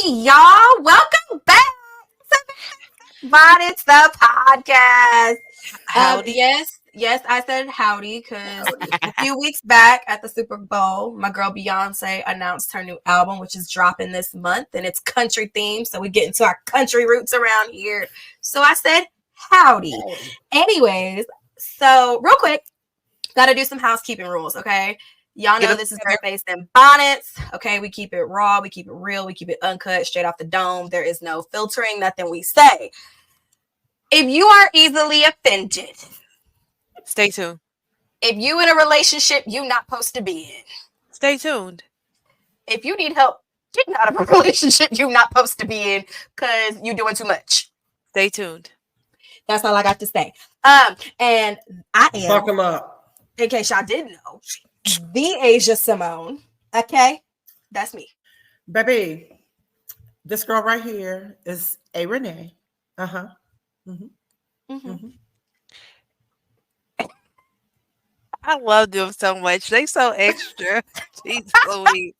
Howdy, y'all. Welcome back to Bonnets, the podcast. Howdy. Yes, I said howdy because a few weeks back at the Super Bowl, my girl Beyonce announced her new album, which is dropping this month, and it's country themed. So we get into our country roots around here. So I said howdy. Anyways, so real quick, got to do some housekeeping rules, okay? Y'all know this is Barefaced and Bonnets. Okay, we keep it raw, we keep it real, we keep it uncut, straight off the dome. There is no filtering, nothing we say. If you are easily offended, stay tuned. If you in a relationship you're not supposed to be in, stay tuned. If you need help getting out of a relationship you're not supposed to be in because you're doing too much, stay tuned. That's all I got to say. And I am. Fuck them up. In case y'all didn't know, the Asia Simone. Okay, that's me, baby. This girl right here is a Renee. I love them so much. They so extra. Jeez Louise.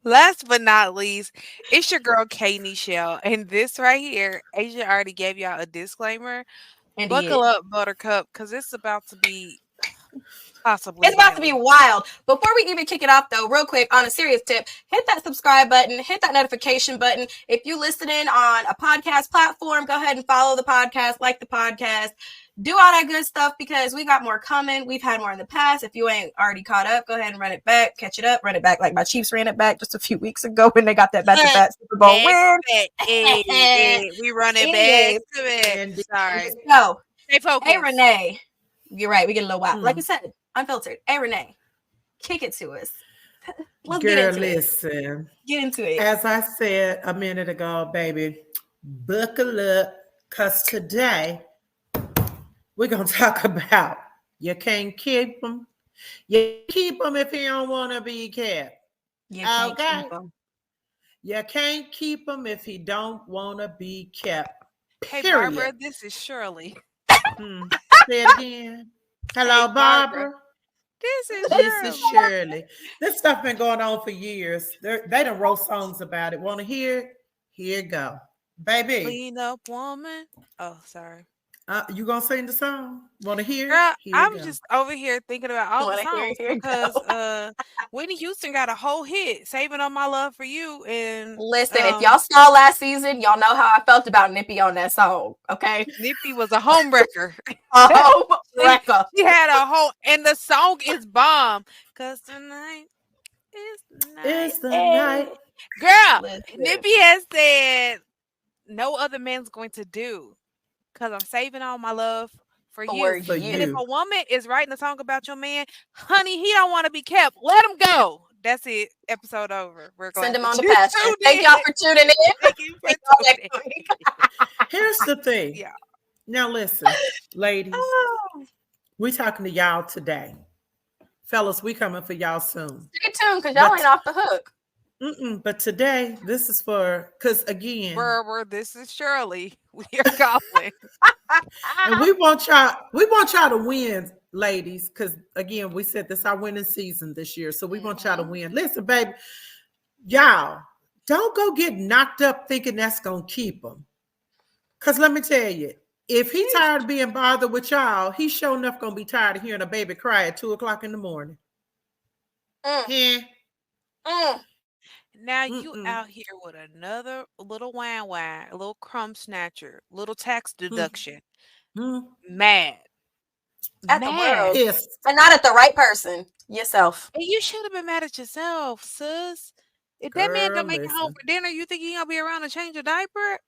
Last but not least, it's your girl K Nichelle, and this right here, Asia already gave y'all a disclaimer. Indeed. Buckle up, Buttercup, because it's about to be possibly. It's about to be wild. Before we even kick it off, though, real quick, on a serious tip, hit that subscribe button, hit that notification button. If you listening on a podcast platform, go ahead and follow the podcast, like the podcast, do all that good stuff because we got more coming. We've had more in the past. If you ain't already caught up, go ahead and run it back, catch it up, run it back like my Chiefs ran it back just a few weeks ago when they got that back-to-back Super Bowl win. We run it back. Sorry. So, stay focused. Hey, Renee. You're right. We get a little wild. Like I said, unfiltered. Hey, Renee, kick it to us. Let's Girl, get into listen. it. Get into it. As I said a minute ago, baby, buckle up, because today we're going to talk about you can't keep them. You keep them if you don't want to be kept. You can't keep them. You can't keep them if you don't want to be kept. Hey, Barbara, this is Shirley. Say it again. Hello, Barbara. This is Shirley. This stuff been going on for years. They done wrote songs about it. Want to hear it? Here you go. Baby. Clean up woman. Oh, sorry. You gonna sing the song? Want to hear? Girl, I'm just over here thinking about all the songs because Whitney Houston got a whole hit, "Saving All My Love for You." And listen, if y'all saw last season, y'all know how I felt about Nippy on that song. Okay, Nippy was a homewrecker. She had a whole, and the song is bomb. 'Cause tonight is the night. Girl, listen. Nippy has said, "No other man's going to do." Because I'm saving all my love for you. And if a woman is writing a song about your man, honey, he don't want to be kept. Let him go. That's it. Episode over. We're going send him on the pasture. Thank y'all for tuning in. Thank you for tuning in. Here's the thing. Yeah. Now listen, ladies. We talking to y'all today. Fellas, we coming for y'all soon. Stay tuned because y'all ain't off the hook. But today, this is for, because again, this is Shirley. We are calling. And we want y'all to win, ladies, because again, we said this our winning season this year. So we want y'all to win. Listen, baby, y'all, don't go get knocked up thinking that's gonna keep them. Because let me tell you, if he tired of being bothered with y'all, he sure enough gonna be tired of hearing a baby cry at 2:00 in the morning. Now you out here with another little wine, a little crumb snatcher, little tax deduction. Mad. At the world. Yes. And not at the right person. Yourself. And you should have been mad at yourself, sis. If that man don't make it home for dinner, you think he gonna be around to change a diaper?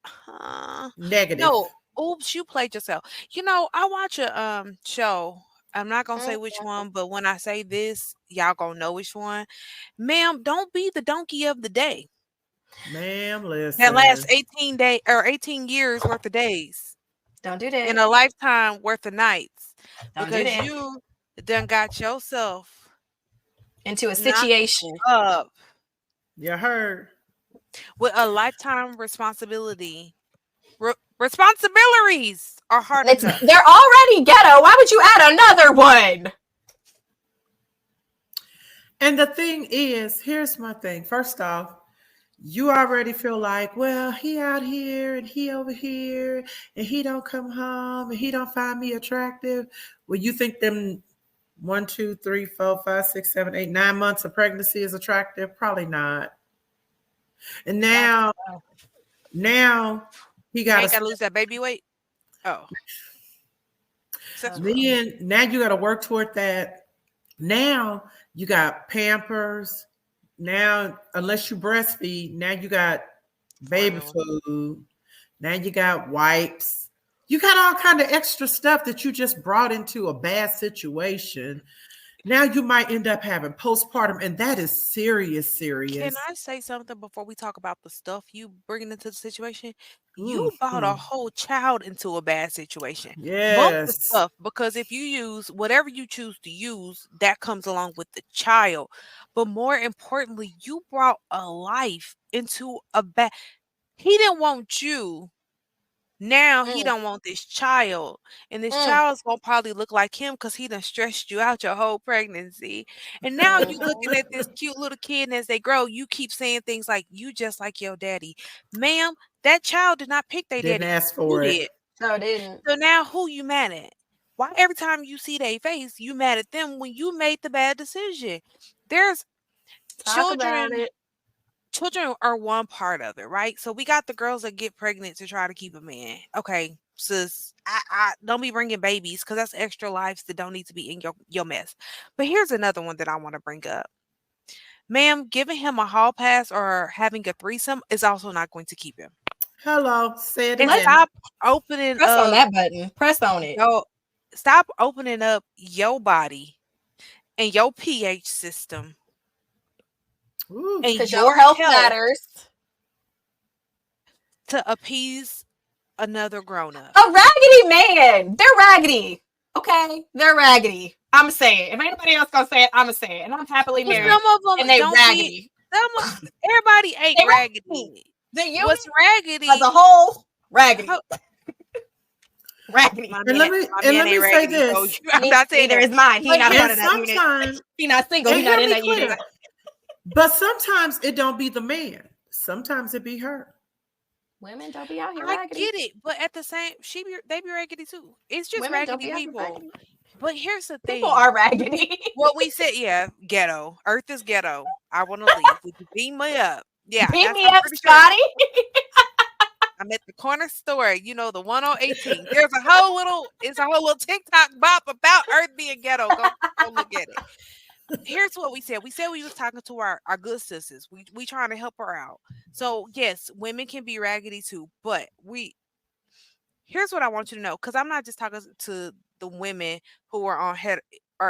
Negative. No. Oops, you played yourself. You know, I watch a show. I'm not going to say which one, but when I say this, y'all going to know which one. Ma'am, don't be the donkey of the day. Ma'am, listen. That lasts 18 years worth of days. Don't do that. In a lifetime worth of nights. Because you done got yourself into a situation. Up. You heard. With a lifetime responsibility. Responsibilities are hard enough. They're already ghetto. Why would you add another one? And the thing is, here's my thing. First off, you already feel like, well, he out here and he over here and he don't come home and he don't find me attractive. Well, you think them 1, 2, 3, 4, 5, 6, 7, 8, 9 months of pregnancy is attractive? Probably not. And now he got ain't gotta lose that baby weight. Oh, then now you got to work toward that. Now you got Pampers. Now, unless you breastfeed, now you got baby food. Now you got wipes. You got all kind of extra stuff that you just brought into a bad situation. Now you might end up having postpartum, and that is serious. Can I say something before we talk about the stuff you bringing into the situation? You brought a whole child into a bad situation. Bump the Yes. stuff, because if you use whatever you choose to use, that comes along with the child. But more importantly, you brought a life into a bad. He didn't want you. Now he don't want this child, and this child's gonna probably look like him because he done stressed you out your whole pregnancy. And now you looking at this cute little kid, and as they grow, you keep saying things like, "You just like your daddy." Ma'am, that child did not pick their Didn't daddy. ask You for it. did. No, didn't. So now who you mad at? Why every time you see their face, you mad at them when you made the bad decision? There's Talk about children. it. Children are one part of it, right? So we got the girls that get pregnant to try to keep a man. Okay, sis, I don't be bringing babies because that's extra lives that don't need to be in your mess. But here's another one that I want to bring up. Ma'am, giving him a hall pass or having a threesome is also not going to keep him. Hello, say it And again. stop opening Press up on that button. Press on it. stop opening up your body and your pH system. Because your health matters. To appease another grown-up. A raggedy man. They're raggedy. Okay? They're raggedy. I'm saying. If anybody else gonna say it, I'm gonna say it. And I'm happily married. Some of them and they raggedy. Everybody ain't raggedy. What's raggedy as a whole? Raggedy. Raggedy. And let me say this. I'm not saying there is mine. He's not part of that unit. He's not single. He's not in that unit. But sometimes it don't be the man. Sometimes it be her. Women don't be out here. I get it, but at the same, they be raggedy too. It's just women raggedy people. Raggedy. But here's the thing: people are raggedy. What we said, ghetto. Earth is ghetto. I want to leave. Would you beam me up? Yeah, beam me up, Scotty. I'm at the corner store. You know, the one on 18. There's a whole little TikTok bop about Earth being ghetto. Go look at it. Here's what we said. We said we was talking to our good sisters. We trying to help her out. So yes, women can be raggedy too, but here's what I want you to know, because I'm not just talking to the women who are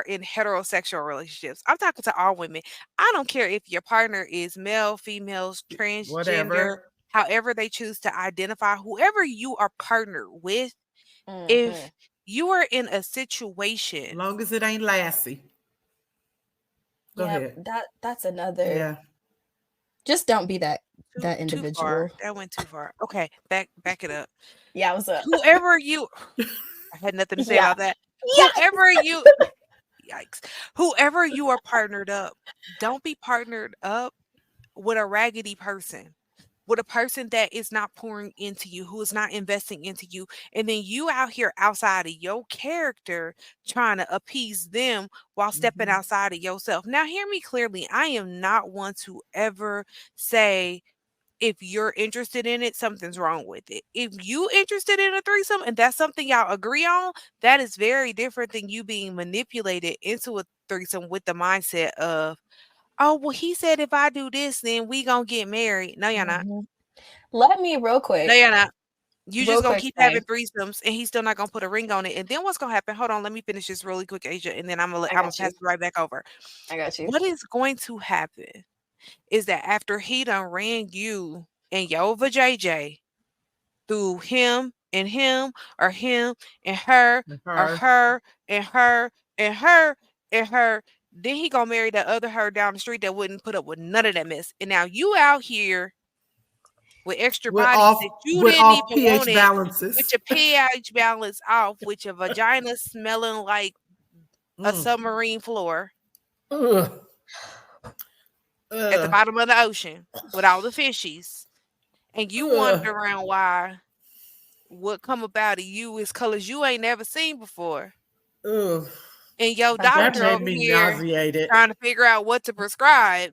in heterosexual relationships. I'm talking to all women. I don't care if your partner is male, female, transgender, however they choose to identify, whoever you are partnered with. If you are in a situation, as long as it ain't Lassie. Go ahead. That's another. Yeah. Just don't be that individual. That went too far. Okay, back it up. Yeah, what's up? Whoever you, I had nothing to say about that. Whoever you are partnered up, don't be partnered up with a raggedy person. With a person that is not pouring into you, who is not investing into you, and then you out here outside of your character trying to appease them while stepping outside of yourself. Now, hear me clearly. I am not one to ever say if you're interested in it, something's wrong with it. If you interested in a threesome and that's something y'all agree on, that is very different than you being manipulated into a threesome with the mindset of, oh, well, he said if I do this, then we gonna get married. No, you're not. Let me real quick. No, you're not. You just gonna keep having threesomes, and he's still not gonna put a ring on it. And then what's gonna happen? Hold on, let me finish this really quick, Asia, and then I'm gonna pass it right back over. I got you. What is going to happen is that after he done ran you and your vajayjay through him and him, or him and her, or her and her and her and her. Then he gonna marry that other her down the street that wouldn't put up with none of that mess. And now you out here with extra bodies that you didn't even want it, with your pH balance off, with your vagina smelling like a submarine floor. at the bottom of the ocean with all the fishies, and you wondering why what come about of you is colors you ain't never seen before. Ugh. And your That doctor made over me here nauseated. trying to figure out what to prescribe.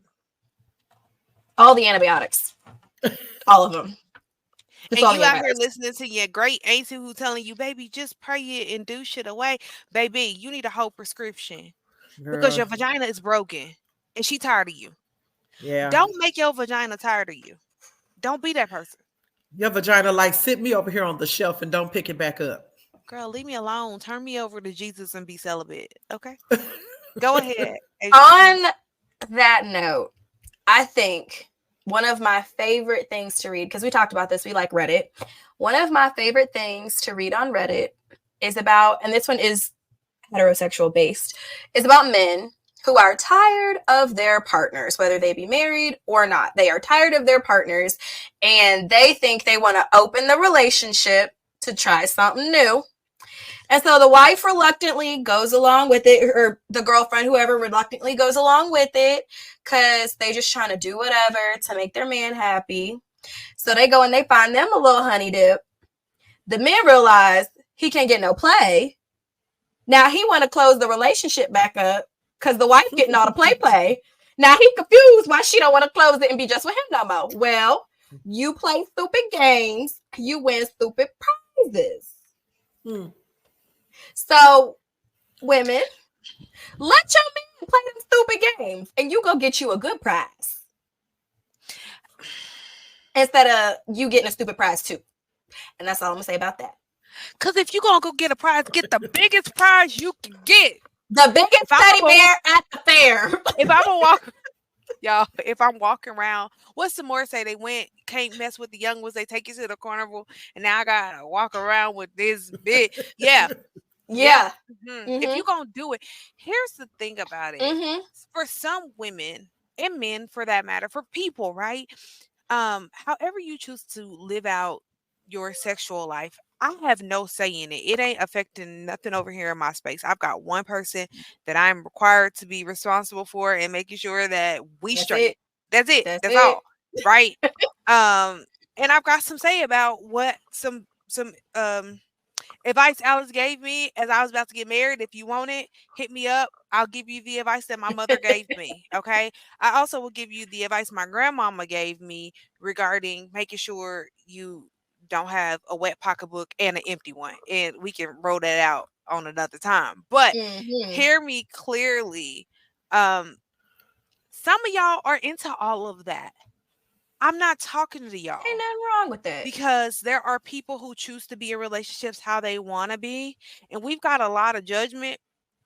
All the antibiotics. All of them. Just and you out here listening to your great auntie who telling you, baby, just pray it and do shit away. Baby, you need a whole prescription. Girl. Because your vagina is broken and she tired of you. Yeah. Don't make your vagina tired of you. Don't be that person. Your vagina like sit me over here on the shelf and don't pick it back up. Girl, leave me alone. Turn me over to Jesus and be celibate. Okay? Go ahead. On that note, I think one of my favorite things to read, because we talked about this, we like Reddit. One of my favorite things to read on Reddit is about, and this one is heterosexual based, is about men who are tired of their partners, whether they be married or not. They are tired of their partners and they think they want to open the relationship to try something new. And so the wife reluctantly goes along with it, or the girlfriend, whoever, reluctantly goes along with it because they just trying to do whatever to make their man happy. So they go and they find them a little honey dip. The men realize he can't get no play. Now he want to close the relationship back up because the wife getting all the play. Now he confused why she don't want to close it and be just with him no more. Well, you play stupid games, you win stupid prizes. So, women, let your man play them stupid games and you go get you a good prize. Instead of you getting a stupid prize too. And that's all I'm going to say about that. Because if you're going to go get a prize, get the biggest prize you can get. The biggest teddy bear at the fair. If I'm going to walk... Y'all, if I'm walking around, what's the more say they went, can't mess with the young ones, they take you to the carnival, and now I gotta walk around with this big. Yeah. Mm-hmm. If you're gonna do it, here's the thing about it. For some women and men for that matter, for people, right? However you choose to live out your sexual life, I have no say in it. It ain't affecting nothing over here in my space. I've got one person that I'm required to be responsible for and making sure that we straight. That's it. That's all. Right. And I've got some say about what some advice Alice gave me as I was about to get married. If you want it, hit me up. I'll give you the advice that my mother gave me. Okay. I also will give you the advice my grandmama gave me regarding making sure you don't have a wet pocketbook and an empty one, and we can roll that out on another time. But hear me clearly. Some of y'all are into all of that. I'm not talking to y'all. Ain't nothing wrong with that. Because there are people who choose to be in relationships how they want to be, and we've got a lot of judgment,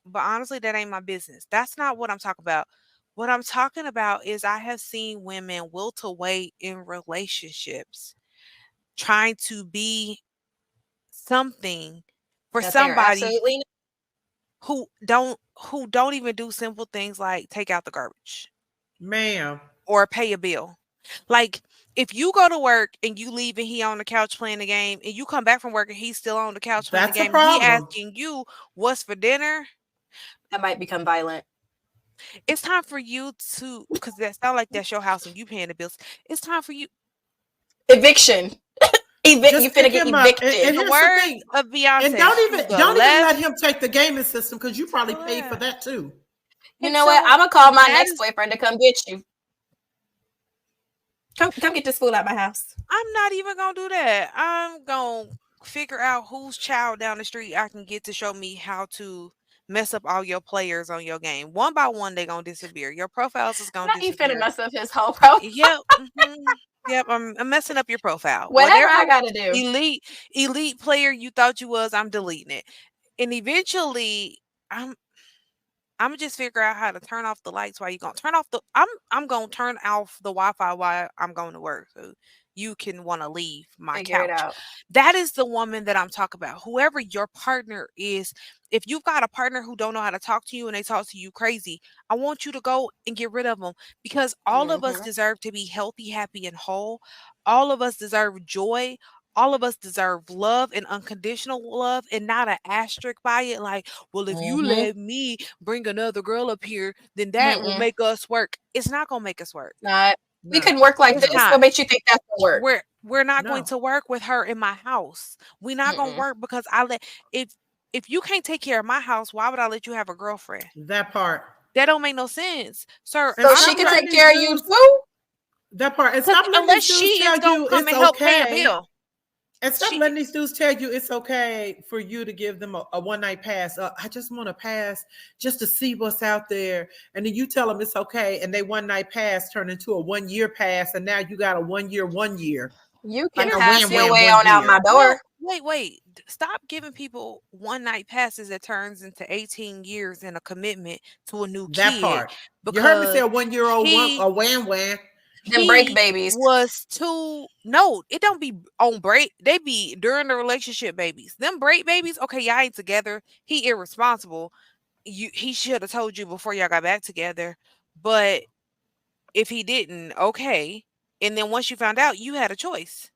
but honestly, that ain't my business. That's not what I'm talking about. What I'm talking about is I have seen women wilt away in relationships trying to be something for that somebody who don't even do simple things like take out the garbage, ma'am, or pay a bill. Like if you go to work and you leave and he on the couch playing the game, and you come back from work and he's still on the couch playing the game, and he asking you what's for dinner, that might become violent. It's time for you to, because that sounds like that's your house and you paying the bills. It's time for you. Eviction. You finna get evicted. And the words of Beyonce. And don't even let him take the gaming system, because you probably paid for that too. You know what? I'm gonna call my next boyfriend to come get you. Come get this fool out my house. I'm not even gonna do that. I'm gonna figure out whose child down the street I can get to show me how to mess up all your players on your game. One by one, they gonna disappear. Your profiles is gonna disappear. You finna mess up his whole profile. Yep. Yep, I'm messing up your profile. Whatever I gotta do. Elite player you thought you was, I'm deleting it. And eventually I'm gonna just figure out how to turn off the lights while you gonna turn off the I'm gonna turn off the Wi-Fi while I'm going to work. So you can want to leave my couch. That is the woman that I'm talking about. Whoever your partner is, if you've got a partner who don't know how to talk to you and they talk to you crazy, I want you to go and get rid of them, because all of us deserve to be healthy, happy, and whole. All of us deserve joy. all of us deserve love and unconditional love and not an asterisk by it. Like, well, if you let me bring another girl up here, then that will make us work. It's not going to make us work. Not. We can work like this. What makes you think that's going to work? We're not going to work with her in my house. We're not going to work because if you can't take care of my house, why would I let you have a girlfriend? That part. That don't make no sense, sir. So she can take care of you too? That part. And stop letting these dudes tell you it's okay. And stop letting these dudes tell you it's okay for you to give them a one-night pass. I just want to pass just to see what's out there. And then you tell them it's okay. And they one-night pass turn into a 1-year pass. And now you got a 1 year, 1 year. You can pass your way on out my door. Wait. Stop giving people one-night passes that turns into 18 years and a commitment to a new kid. That part. You heard me say a 1-year-old a wham. Them break babies was too. No, it don't be on break. They be during the relationship babies. Them break babies. Okay, y'all ain't together. He irresponsible. He should have told you before y'all got back together. But if he didn't, okay. And then once you found out, you had a choice.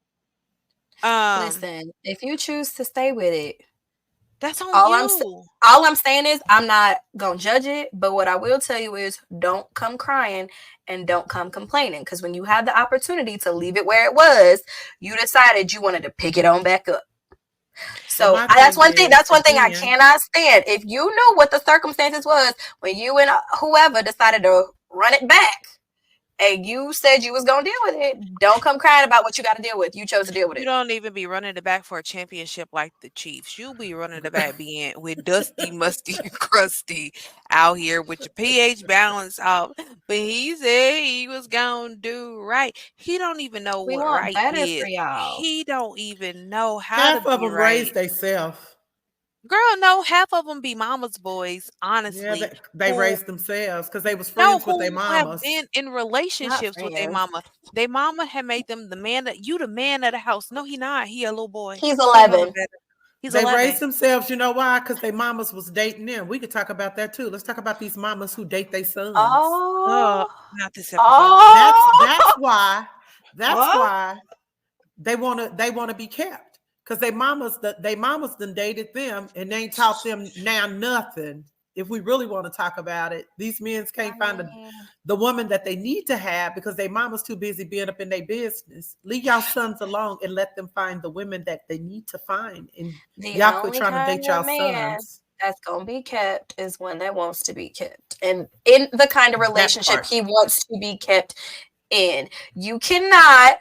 Listen, if you choose to stay with it, that's on you. All I'm saying is I'm not gonna judge it, but what I will tell you is don't come crying and don't come complaining, because when you had the opportunity to leave it where it was, you decided you wanted to pick it on back up. So that's one thing. That's one thing I cannot stand. If you know what the circumstances was when you and whoever decided to run it back, and you said you was gonna deal with it, don't come crying about what you got to deal with. You chose to deal with it. You don't even be running it back for a championship like the Chiefs. You'll be running it back being with Dusty, Musty, and Crusty out here with your pH balance off. But he said he was gonna do right. He don't even know what right is. For y'all. He don't even know how half to of be them right. raised themselves. Girl, no, half of them be mama's boys, honestly. Yeah, they raised themselves because they was friends with their mamas. Have been in relationships with their mama. Their mama had made them the man of the house. No, he not. He a little boy. He's 11. They 11. Raised themselves. You know why? Because their mamas was dating them. We could talk about that too. Let's talk about these mamas who date their sons. Not this episode. That's why. That's why they wanna be kept. Because they mamas done dated them and they ain't taught them now nothing. If we really want to talk about it, these men can't find the woman that they need to have because their mama's too busy being up in their business. Leave y'all sons alone and let them find the women that they need to find. And y'all quit trying to date y'all sons. That's gonna be kept is one that wants to be kept, and in the kind of relationship he wants to be kept in. You cannot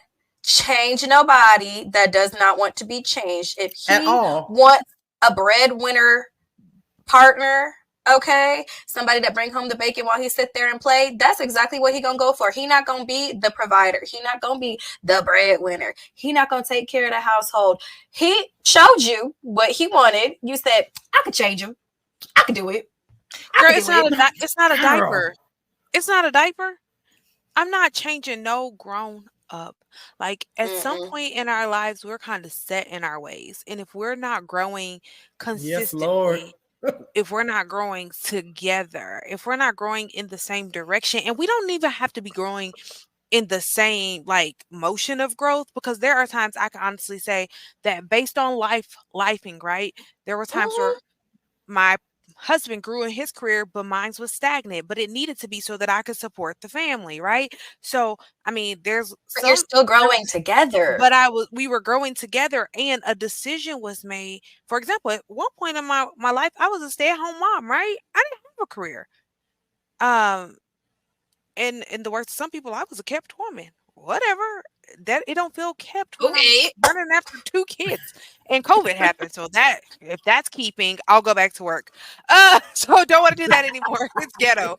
change nobody that does not want to be changed. If he wants a breadwinner partner, okay, somebody that bring home the bacon while he sit there and play, that's exactly what he gonna go for. He not gonna be the provider. He not gonna be the breadwinner. He not gonna take care of the household. He showed you what he wanted. You said, I could change him. I could do it. Girl, it's not a diaper. It's not a diaper. I'm not changing no grown up. Like at some point in our lives, we're kind of set in our ways, and if we're not growing consistently, if we're not growing together, if we're not growing in the same direction, and we don't even have to be growing in the same like motion of growth, because there are times I can honestly say that based on lifing, right, there were times where my husband grew in his career, but mine was stagnant, but it needed to be so that I could support the family, right? So, I mean, you're still growing together. But we were growing together, and a decision was made. For example, at one point in my life, I was a stay-at-home mom, right? I didn't have a career. And in the words of some people, I was a kept woman. Whatever. That it don't feel kept when I'm running after 2 kids and COVID happened. So that if that's keeping, I'll go back to work. So don't want to do that anymore. It's ghetto.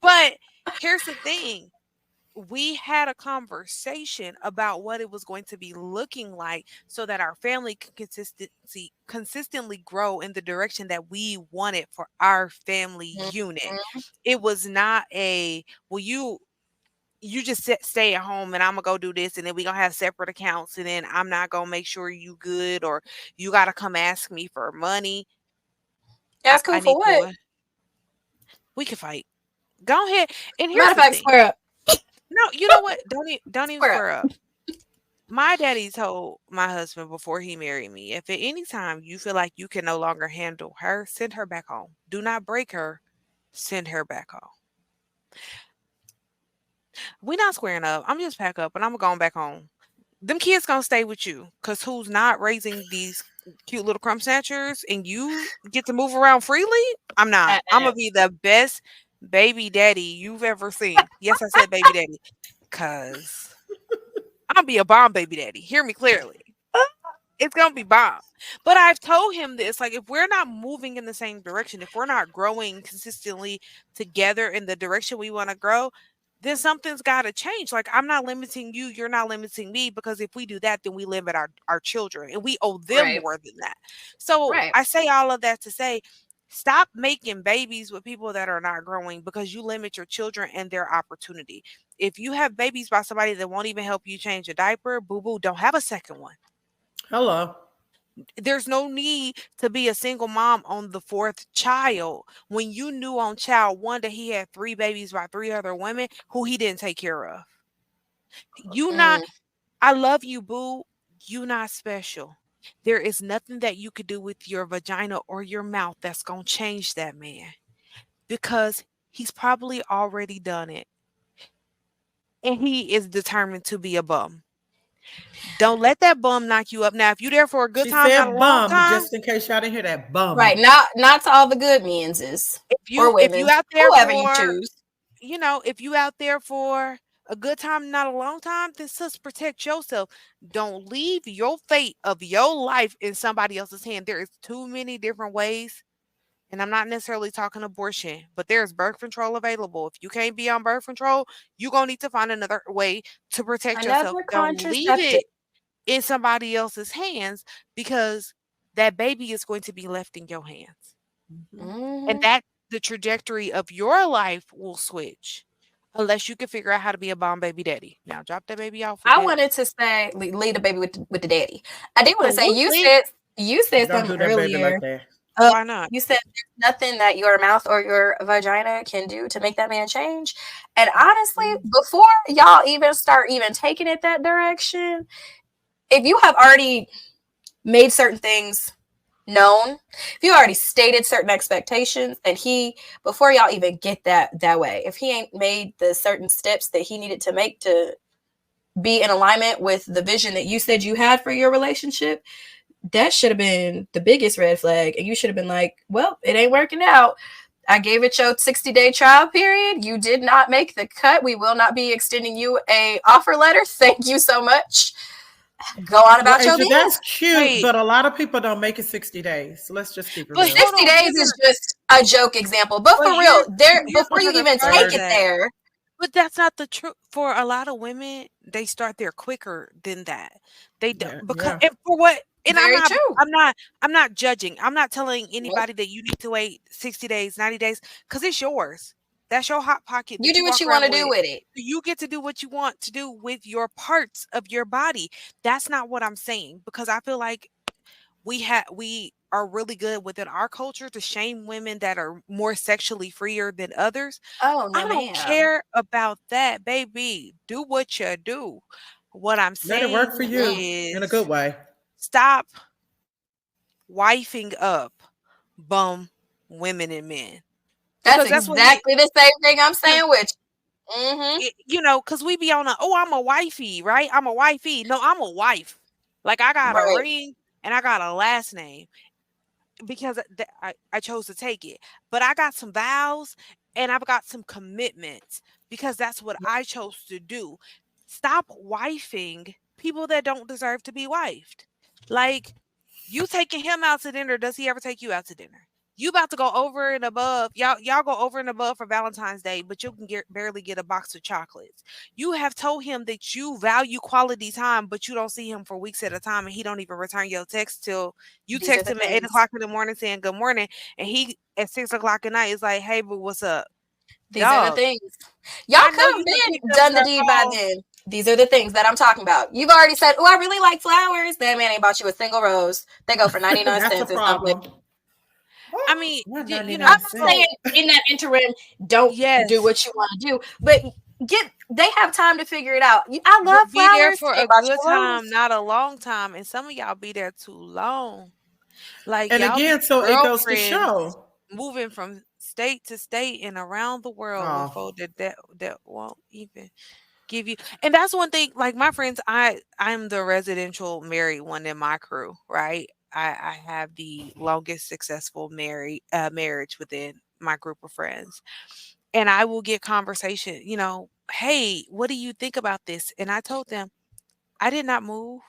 But here's the thing. We had a conversation about what it was going to be looking like so that our family could consistently grow in the direction that we wanted for our family unit. It was not you just stay at home and I'm gonna go do this, and then we gonna have separate accounts, and then I'm not gonna make sure you good, or you gotta come ask me for money. That's cool for what? We can fight. Go ahead. And here's matter of fact, square up. No, you know what? Don't even square up. My daddy told my husband before he married me, if at any time you feel like you can no longer handle her, send her back home. Do not break her. Send her back home. We not squaring up. I'm just pack up and I'm going back home. Them kids gonna stay with you, cause who's not raising these cute little crumb snatchers and you get to move around freely? I'm not. I'm gonna be the best baby daddy you've ever seen. Yes, I said baby daddy, cause I'll be a bomb baby daddy. Hear me clearly. It's gonna be bomb. But I've told him this, like, if we're not moving in the same direction, if we're not growing consistently together in the direction we want to grow, then something's got to change. Like, I'm not limiting you, you're not limiting me, because if we do that, then we limit our children and we owe them Right. more than that. So Right. I say all of that to say, stop making babies with people that are not growing, because you limit your children and their opportunity. If you have babies by somebody that won't even help you change a diaper, boo boo, don't have a second one. Hello. There's no need to be a single mom on the fourth child when you knew on child one that he had 3 babies by 3 other women who he didn't take care of. You not, I love you, boo. You not special. There is nothing that you could do with your vagina or your mouth that's going to change that man, because he's probably already done it. And he is determined to be a bum. Don't let that bum knock you up. Now, if you're there for a good She time, not a said long bum, time, just in case y'all didn't hear that. Bum. Right. Not to all the good menses if or you women, out there whoever you for, choose. if you out there for a good time, not a long time, then just protect yourself. Don't leave your fate of your life in somebody else's hand. There is too many different ways. And I'm not necessarily talking abortion, but there's birth control available. If you can't be on birth control, you're going to need to find another way to protect yourself. Another Don't leave contraceptive. it in somebody else's hands, because that baby is going to be left in your hands. And that the trajectory of your life will switch unless you can figure out how to be a bomb baby daddy. Now drop that baby off. I wanted to say leave the baby with the daddy. I did want to say you said Don't do something that baby earlier. like that. Why not? You said there's nothing that your mouth or your vagina can do to make that man change. And honestly, before y'all even start taking it that direction, if you have already made certain things known, if you already stated certain expectations, and before y'all even get that way, if he ain't made the certain steps that he needed to make to be in alignment with the vision that you said you had for your relationship, that should have been the biggest red flag. And you should have been like, well, it ain't working out. I gave it your 60-day trial period. You did not make the cut. We will not be extending you a offer letter. Thank you so much. Go on about your business. That's cute, but a lot of people don't make it 60 days. So let's just keep it real. 60 days is just a joke example. But for real, before you even take it there. But that's not the truth. For a lot of women, they start there quicker than that. They don't, because and for what? And I'm not judging. I'm not telling anybody that you need to wait 60 days, 90 days, because it's yours. That's your hot pocket. You do what you want to do with it. You get to do what you want to do with your parts of your body. That's not what I'm saying, because I feel like we are really good within our culture to shame women that are more sexually freer than others. Oh, no, I don't care about that, baby. Do what you do. What I'm saying, let it work for you in a good way. Stop wifing up bum women and men. That's exactly the same thing I'm saying with because we be on I'm a wifey, right? I'm a wifey. No, I'm a wife. Like, I got a ring and I got a last name because I chose to take it. But I got some vows and I've got some commitments because that's what I chose to do. Stop wifing people that don't deserve to be wifed. Like, you taking him out to dinner, does he ever take you out to dinner? You about to go over and above. Y'all go over and above for Valentine's Day, but you can barely get a box of chocolates. You have told him that you value quality time, but you don't see him for weeks at a time, and he don't even return your text till you text him at 8 o'clock in the morning saying good morning, and he at 6 o'clock at night is like, hey, but what's up? These are the things. Y'all could have been done the deed by then. These are the things that I'm talking about. You've already said, oh, I really like flowers. That man ain't bought you a single rose. They go for 99 cents or something. I mean, I'm saying in that interim, don't do what you want to do. But They have time to figure it out. I love Be there flowers. for a good time, not a long time. And some of y'all be there too long. Like And y'all be again, so it goes to girlfriends show. moving from state to state and around the world with Oh, folk that won't even give you. And that's one thing. Like my friends, I'm the residential married one in my crew, right? I have the longest successful marriage within my group of friends, and I will get conversation. Hey, what do you think about this? And I told them I did not move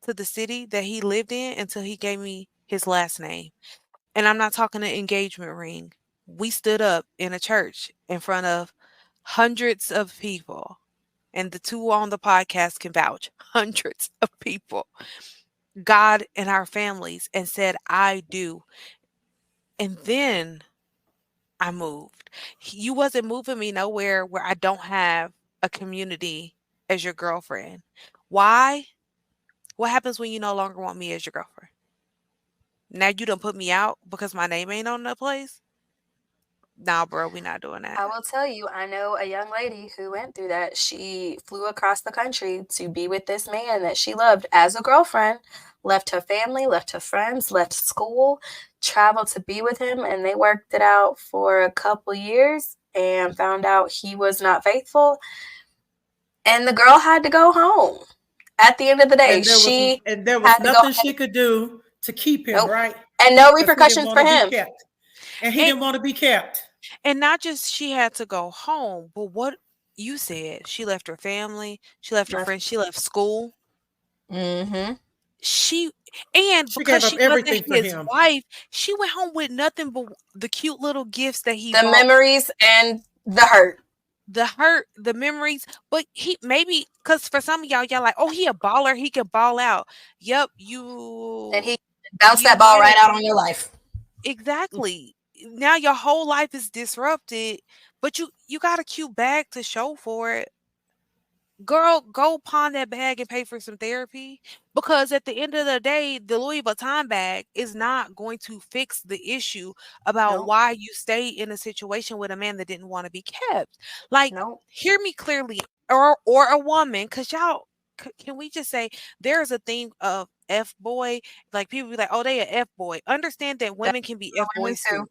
to the city that he lived in until he gave me his last name. And I'm not talking an engagement ring. We stood up in a church in front of hundreds of people. And the two on the podcast can vouch, hundreds of people, God and our families, and said, I do. And then I moved. You wasn't moving me nowhere where I don't have a community as your girlfriend. Why? What happens when you no longer want me as your girlfriend? Now you done put me out because my name ain't on the place? Nah, bro, we not doing that. I will tell you, I know a young lady who went through that. She flew across the country to be with this man that she loved as a girlfriend, left her family, left her friends, left school, traveled to be with him, and they worked it out for a couple years and found out he was not faithful. And the girl had to go home. At the end of the day, there was nothing she could do to keep him, right? And no repercussions for him. And he didn't want to be kept. And not just she had to go home, but what you said, she left her family, she left her friends, she left school. Mm-hmm. Because she wasn't his wife, she went home with nothing but the cute little gifts that he bought. The memories and the hurt. The memories, but maybe because for some of y'all like, oh, he a baller, he can ball out. Yep, and he bounced that ball right out on your life. Exactly. Now your whole life is disrupted, but you got a cute bag to show for it. Girl, go pawn that bag and pay for some therapy, because at the end of the day, the Louis Vuitton bag is not going to fix the issue about why you stayed in a situation with a man that didn't want to be kept. Like, hear me clearly, or a woman, because y'all, can we just say there's a thing of F boy? Like, people be like, oh, they a F boy. Understand that women can be F boys too.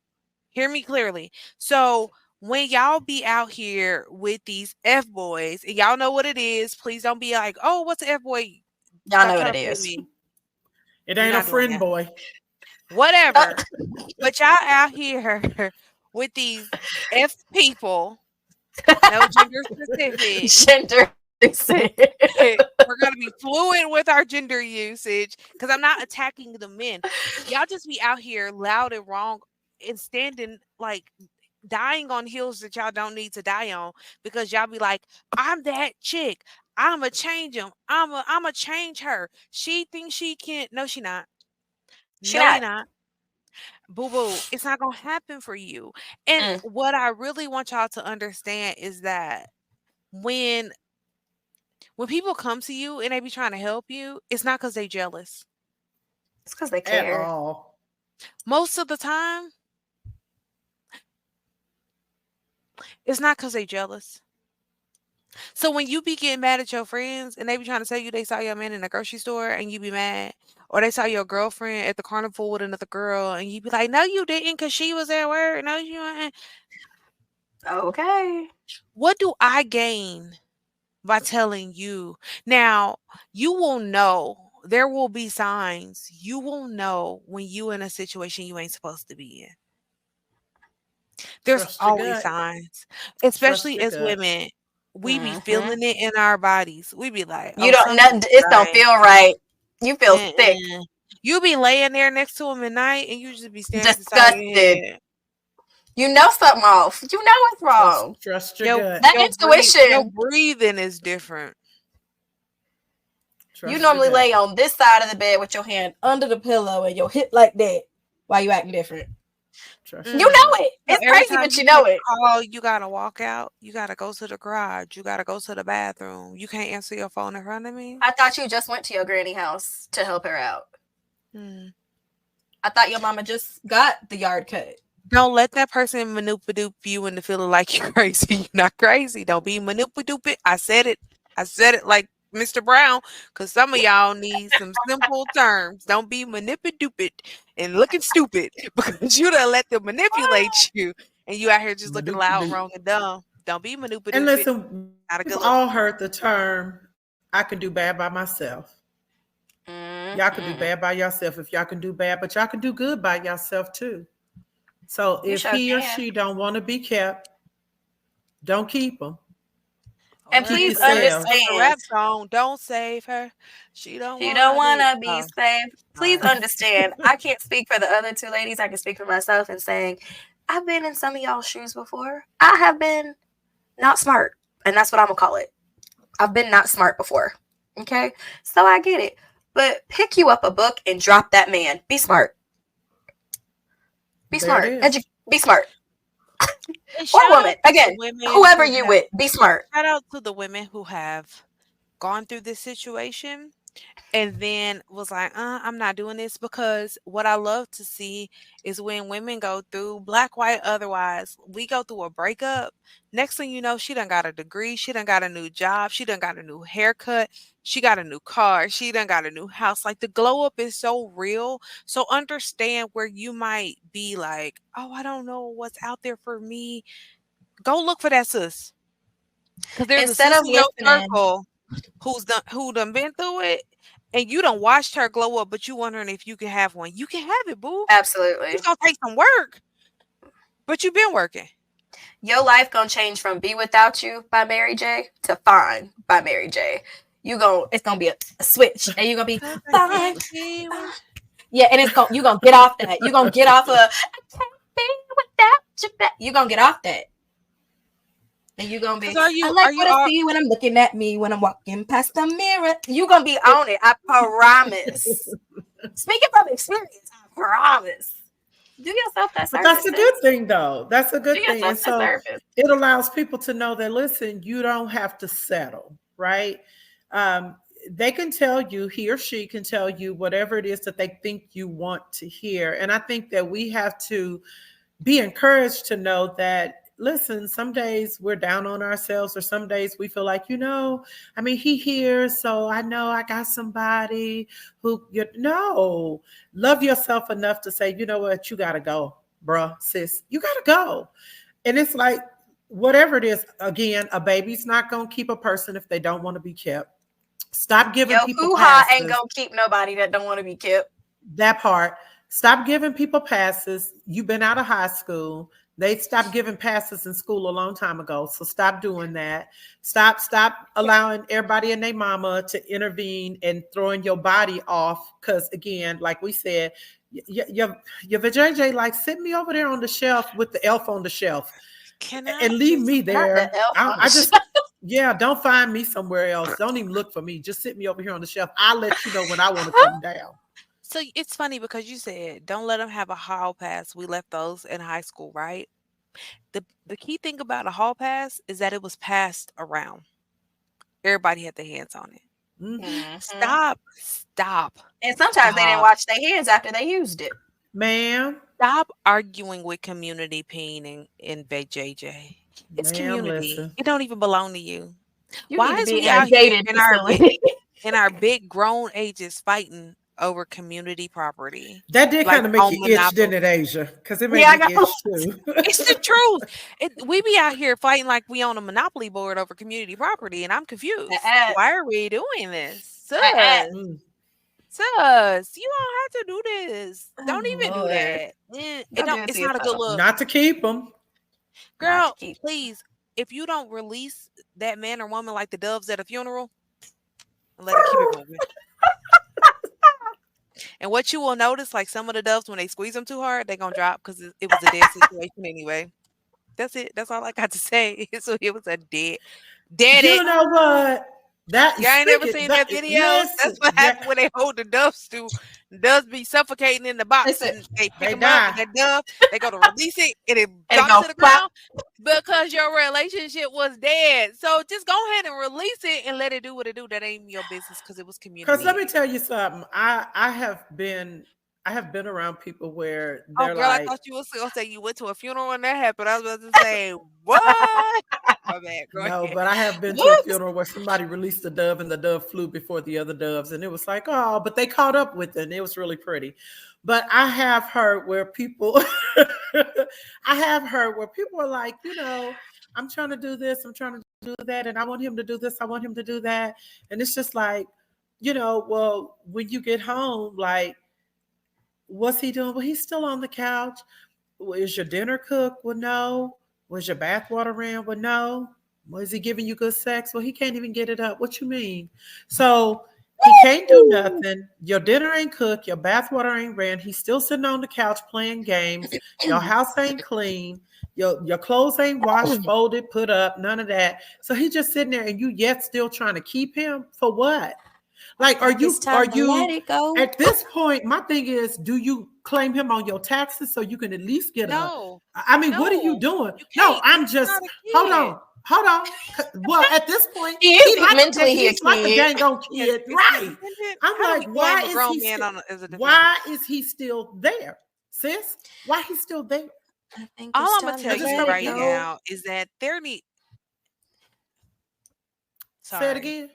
Hear me clearly. So when y'all be out here with these F boys, and y'all know what it is, please don't be like, oh, what's an F boy? Y'all know what it is. It ain't a friend boy. Whatever. But y'all out here with these F people, no gender specific. We're going to be fluid with our gender usage, because I'm not attacking the men. Y'all just be out here loud and wrong and standing like dying on hills that y'all don't need to die on, because y'all be like, I'm that chick, I'ma change him, I'ma change her, she thinks she can. No, she not. You're not. Boo boo, it's not gonna happen for you. And what I really want y'all to understand is that when people come to you and they be trying to help you, it's not because they jealous. It's because they care. At all. Most of the time, it's not because they jealous. So when you be getting mad at your friends and they be trying to tell you they saw your man in the grocery store and you be mad, or they saw your girlfriend at the carnival with another girl and you be like, no, you didn't, because she was at work. No, you didn't. Okay. What do I gain by telling you? Now, you will know. There will be signs. You will know when you in a situation you ain't supposed to be in. There's always signs, especially as women. We be feeling it in our bodies. We be like, you don't. It don't feel right. You feel sick. You be laying there next to him at night, and you just be staring disgusted. You know something off. You know it's wrong. Trust your gut. That intuition. Your breathing is different. You normally lay on this side of the bed with your hand under the pillow and your hip like that while you acting different. You know it. It's crazy, but you know it. Oh, you gotta walk out. You gotta go to the garage. You gotta go to the bathroom. You can't answer your phone in front of me. I thought you just went to your granny house to help her out. I thought your mama just got the yard cut. Don't let that person manipulate you into feeling like you're crazy. You're not crazy. Don't be manipulative. I said it. I said it like Mr. Brown, because some of y'all need some simple terms. Don't be manipulative and looking stupid because you done let them manipulate you and you out here just looking loud, wrong, and dumb. Don't be And manipulative. listen, Not a we've good look. all heard the term, I can do bad by myself. Y'all can do bad by yourself if y'all can do bad, but y'all can do good by yourself too. So You if sure he or can. she don't want to be kept, don't keep them. And Or as Keep please the lyrics yourself. of the understand, rap song, don't save her. She don't she don't wanna want be. to be Oh, saved. Please sorry. understand, I can't speak for the other two ladies. I can speak for myself and saying, I've been in some of y'all's shoes before. I have been not smart. And that's what I'm going to call it. I've been not smart before. Okay? So I get it. But pick you up a book and drop that man. Be smart. Be There it smart. is. Be smart. And Or shout woman. out to the Again, women whoever who you have with, be smart. shout out to the women who have gone through this situation and then was like, I'm not doing this, because what I love to see is when women go through, black, white, otherwise, we go through a breakup. Next thing you know, she done got a degree, she done got a new job, she done got a new haircut, she got a new car, she done got a new house. Like, the glow up is so real. So understand where you might be like, oh, I don't know what's out there for me. Go look for that sis. Because there's a Instead sis of in your listening, circle who done been through it, and you done watched her glow up, but you wondering if you can have one. You can have it, boo. absolutely. It's gonna take some work, but you've been working. Your life gonna change from Be Without You by Mary J to Fine by Mary J. It's gonna be a switch, and you're gonna be 'Cause I fine, can't be fine. with Yeah, and you gonna get off that. You gonna get off of I can't be without you. You gonna get off that, and you gonna Cause be. I are like you what I all see when I'm looking at me when I'm walking past the mirror. You gonna be on it. I promise. Speaking from experience, I promise. Do yourself that But that's service, a good sis. thing, though. That's a Do good thing. yourself And that so service. it allows people to know that, listen, you don't have to settle, right? Um, they can tell you, he or she can tell you whatever it is that they think you want to hear. And I think that we have to be encouraged to know that, listen, some days we're down on ourselves, or some days we feel like, I mean, he hears, so I know I got somebody who, no, love yourself enough to say, you know what, you got to go, bruh, sis, you got to go. And it's like, whatever it is, again, a baby's not going to keep a person if they don't want to be kept. Stop giving Yo, people hoo-ha ain't passes. gonna keep nobody that don't want to be kept. That part. Stop giving people passes. You've been out of high school. They stopped giving passes in school a long time ago. So stop doing that. Stop allowing everybody and their mama to intervene and throwing your body off. Because again, like we said, your vajayjay, like, sit me over there on the shelf with the elf on the shelf can I and leave just me Not the there. elf on I the just, shelf. yeah, don't find me somewhere else. Don't even look for me. Just sit me over here on the shelf. I'll let you know when I want to come down. so it's funny because you said don't let them have a hall pass. We left those in high school, right? The key thing about a hall pass is that it was passed around. Everybody had their hands on it. Mm-hmm. Mm-hmm. Stop, And sometimes they didn't stop. wash their hands after they used it. Ma'am, Stop arguing with community pain and JJ. It's ma'am, community. listen. It don't even belong to you. You Why need to is be we in a out here gated facility. in our big grown ages fighting over community property That did like kind of make on you itch, Monopoly? didn't it, Asia? Because it made Yeah, I me got. itch too. It's the truth. We be out here fighting like we on a monopoly board over community property, and I'm confused. Uh-uh. Why are we doing this, Uh-uh. Mm. sus? You don't have to do this. Don't Oh, even do Lord. that. It Don't do don't. it to It's not a good yourself. look, Not to keep them. Not to girl. keep. Please, if you don't release that man or woman like the doves at a funeral, let it keep it moving. And what you will notice, like some of the doves, when they squeeze them too hard, they're gonna drop because it was a dead situation anyway. That's it. That's all I got to say. So it was a dead it. You know what? That Y'all ain't never speaking seen that that video? That's listen, what yeah, happened when they hold the doves to. Doves be suffocating in the box Listen, and they pick they them up die. and that dove, they go to release it and it and it drops go to the plop. ground because your relationship was dead. So just go ahead and release it and let it do what it do. That ain't your business because it was Because let community. me tell you something. I have been around people where Oh, they're girl, I like, thought you was gonna say you went to a funeral when that happened. I was about to say, what? My bad. Go no, ahead. but I have been to a Whoops. funeral where somebody released a dove and the dove flew before the other doves. And it was like, oh, but they caught up with it. And it was really pretty. But I have heard where people, are like, I'm trying to do this, I'm trying to do that, and I want him to do this, I want him to do that. And it's just like, well, when you get home, like, what's he doing? Well, he's still on the couch. Well, is your dinner cooked? Well, no. Was your bathwater ran? Well, no. Was he giving you good sex? Well, he can't even get it up. What you mean? So he can't do nothing. Your dinner ain't cooked. Your bathwater ain't ran. He's still sitting on the couch playing games. Your house ain't clean. Your clothes ain't washed, folded, put up, none of that. So he's just sitting there, and you yet still trying to keep him for what? Like, are you let it go? At this point? My thing is, do you claim him on your taxes so you can at least get No. I mean, what are you doing? No, I'm just hold on. Well, at this point, he's mentally he's like a dang on kid, right? I'm How like, why is he still there, sis? Why he's still there? I think all I'm gonna tell you right now is that there Say it again.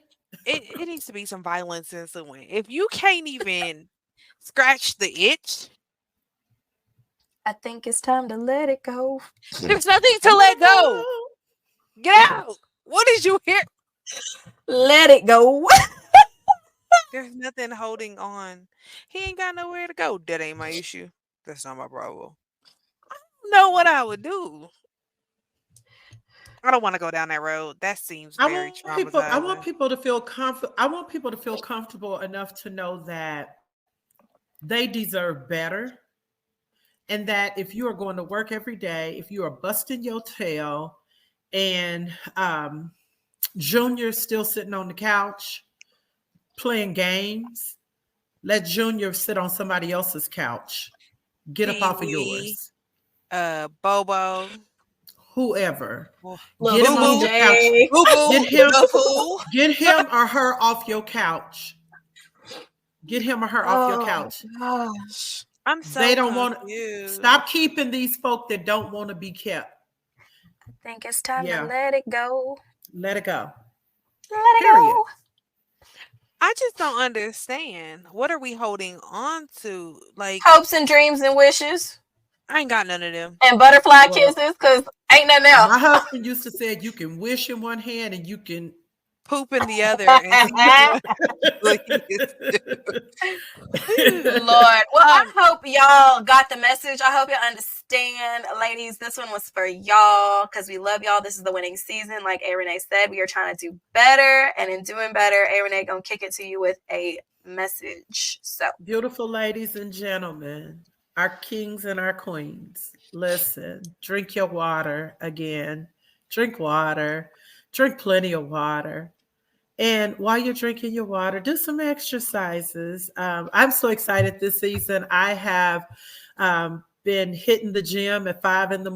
It needs to be some violence ensuing. If you can't even scratch the itch, I think it's time to let it go. There's nothing to let go. Get out. What did you hear? Let it go. There's nothing holding on. He ain't got nowhere to go. That ain't my issue. That's not my problem. I don't know what I would do. I don't want to go down that road. That seems very traumatizing. I want people to feel comfortable enough to know that they deserve better. And that if you are going to work every day, if you are busting your tail, and Junior's still sitting on the couch playing games, let Junior sit on somebody else's couch. Get up off of yours. Bobo. Whoever. Get him on the couch. Get him or her off your couch. Get him or her off your couch. Gosh. I'm so they don't want to stop keeping these folk that don't want to be kept. I think it's time to let it go. Let it go. Let it go. I just don't understand. What are we holding on to? Like hopes and dreams and wishes. I ain't got none of them. And butterfly kisses, because ain't nothing else. My husband used to say you can wish in one hand and you can poop in the other. Lord. Well, I hope y'all got the message. I hope y'all understand. Ladies, this one was for y'all because we love y'all. This is the winning season. Like A. Renee said, we are trying to do better. And in doing better, A. Renee gonna kick it to you with a message. So, beautiful ladies and gentlemen, our kings and our queens, listen, drink your water again. Drink water. Drink plenty of water. And while you're drinking your water, do some exercises. I'm so excited this season. I have been hitting the gym at 5 a.m.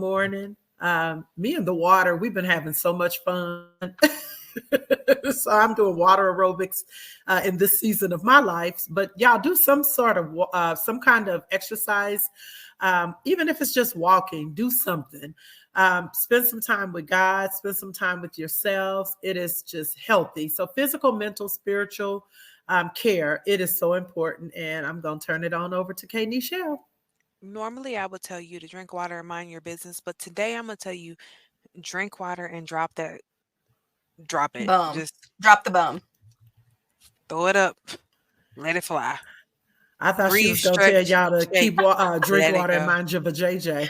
Me and the water, we've been having so much fun. So I'm doing water aerobics in this season of my life. But y'all do some sort of some kind of exercise, even if it's just walking. Do something. Spend some time with God. Spend some time with yourselves. It is just healthy. So physical, mental, spiritual care. It is so important. And I'm going to turn it on over to Kay Nichelle. Normally, I would tell you to drink water and mind your business, but today I'm going to tell you drink water and drop it. Bum. Just drop the bum. Throw it up. Let it fly. I thought she was going to tell y'all to keep drink water and mind your vajayjay.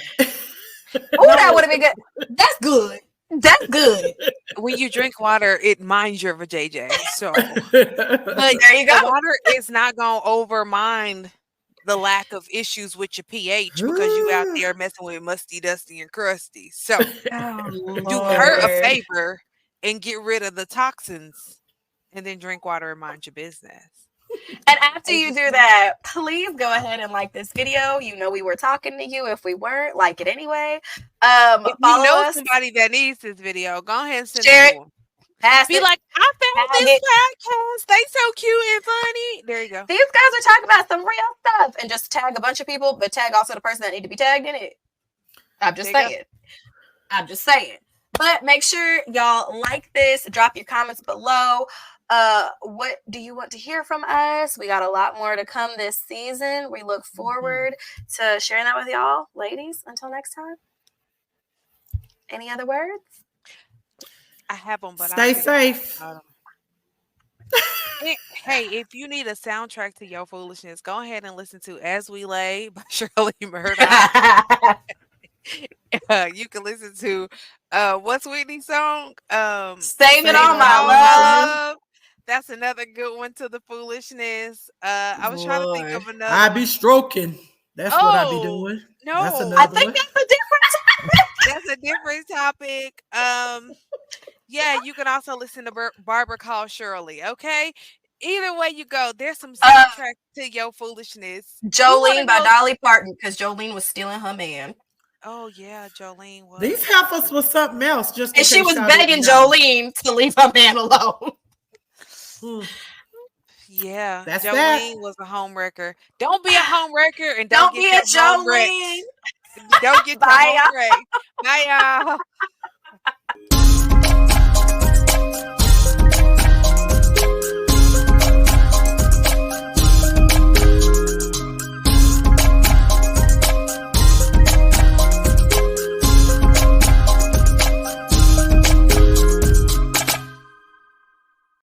Oh, that would have been good. That's good. That's good. When you drink water, it minds your vajayjay. So, but there you go. The water is not going to overmind the lack of issues with your pH because you out there messing with musty, dusty, and crusty. So, do her a favor and get rid of the toxins, and then drink water and mind your business. And after you do that, please go ahead and like this video. You know we were talking to you. If we weren't, like it anyway. If you know us. somebody that needs this video, go ahead and send share it to them. Pass Be it. Like, I found this stay so cute and funny. There you go. These guys are talking about some real stuff and just tag a bunch of people, but tag also the person that need to be tagged in it. I'm just saying. But make sure y'all like this. Drop your comments below. What do you want to hear from us? We got a lot more to come this season. We look forward to sharing that with y'all. Ladies, until next time. Any other words? I have them, but stay safe. Hey, if you need a soundtrack to your foolishness, go ahead and listen to As We Lay by Shirley Murdoch. You can listen to what's Whitney's song? Save It All My Love. That's another good one to the foolishness. I was trying to think of another. I be stroking. That's what I be doing. No, that's another I think that's a different topic. That's a different topic. Yeah, you can also listen to Barbara Call Shirley. Okay, either way you go, there's some soundtrack to your foolishness. Jolene by Dolly Parton, because Jolene was stealing her man. Oh yeah, Jolene was. These heifers was something else. Just and she was begging Jolene to leave her man alone. Yeah, that's Jolene was a homewrecker. Don't be a homewrecker and don't be a Jolene. Don't get your home wrecked. Bye y'all.